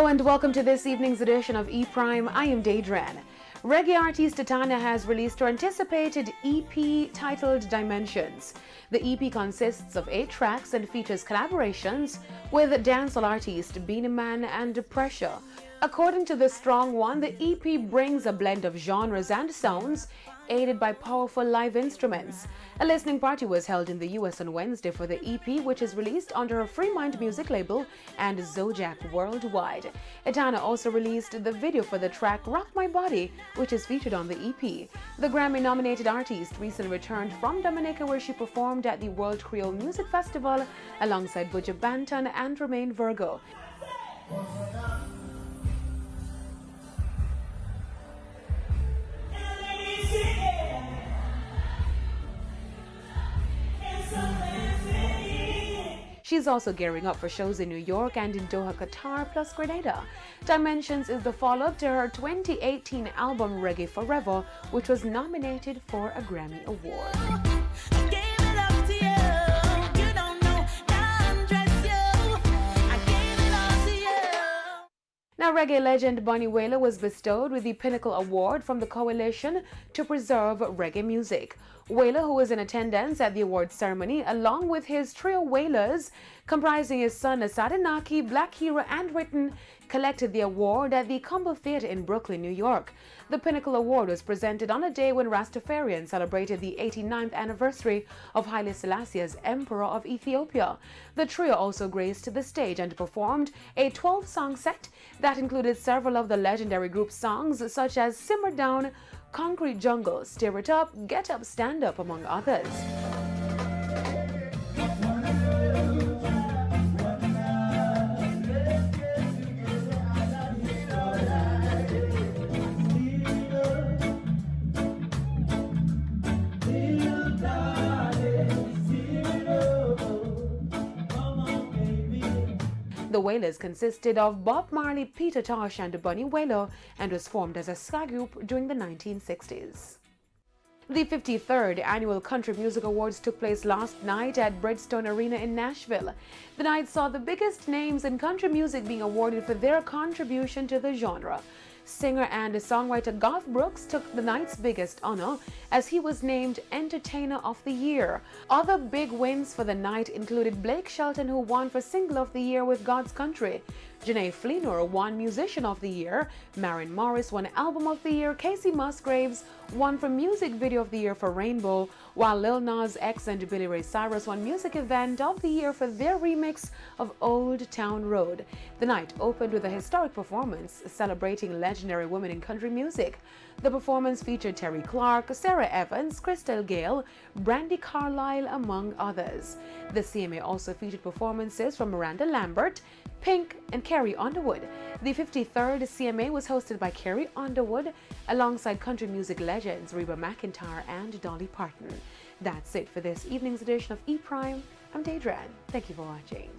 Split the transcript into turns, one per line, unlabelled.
Hello and welcome to this evening's edition of E-Prime. I am Daedran. Reggae artist Titania has released her anticipated EP titled Dimensions. The EP consists of 8 tracks and features collaborations with dancehall artist Beenie Man and Pressure. According to the Strong One, the EP brings a blend of genres and sounds aided by powerful live instruments. A listening party was held in the US on Wednesday for the EP, which is released under her Free Mind music label and Zodiac worldwide. Etana also released the video for the track Rock My Body, which is featured on the EP. The Grammy-nominated artist recently returned from Jamaica, where she performed at the World Creole Music Festival alongside Buju Banton and Romain Virgo. She's also gearing up for shows in New York and in Doha, Qatar, plus Grenada. Dimensions is the follow-up to her 2018 album Reggae Forever, which was nominated for a Grammy Award. Now, reggae legend Bunny Wailer was bestowed with the Pinnacle Award from the Coalition to Preserve Reggae Music. Wailer, who was in attendance at the awards ceremony, along with his trio Wailers, comprising his son Asadinaki, Black Hero, and Written, collected the award at the Cumble Theatre in Brooklyn, New York. The Pinnacle Award was presented on a day when Rastafarians celebrated the 89th anniversary of Haile Selassie as Emperor of Ethiopia. The trio also graced the stage and performed a 12-song set that included several of the legendary group's songs such as Simmer Down, Concrete Jungle, Stir It Up, Get Up, Stand Up, among others. The Wailers consisted of Bob Marley, Peter Tosh, and Bunny Wailer, and was formed as a ska group during the 1960s. The 53rd Annual Country Music Awards took place last night at Bridgestone Arena in Nashville. The night saw the biggest names in country music being awarded for their contribution to the genre. Singer and songwriter Garth Brooks took the night's biggest honor as he was named Entertainer of the Year. Other big wins for the night included Blake Shelton, who won for Single of the Year with God's Country. Janae Fleenor won Musician of the Year. Maren Morris won Album of the Year. Casey Musgraves won for Music Video of the Year for Rainbow, while Lil Nas X and Billy Ray Cyrus won Music Event of the Year for their remix of Old Town Road. The night opened with a historic performance celebrating legendary women in country music. The performance featured Terry Clark, Sarah Evans, Crystal Gale, Brandi Carlile, among others. The CMA also featured performances from Miranda Lambert, Pink, and Carrie Underwood. The 53rd CMA was hosted by Carrie Underwood alongside country music legends Reba McEntire and Dolly Parton. That's it for this evening's edition of E-Prime. I'm Daedran. Thank you for watching.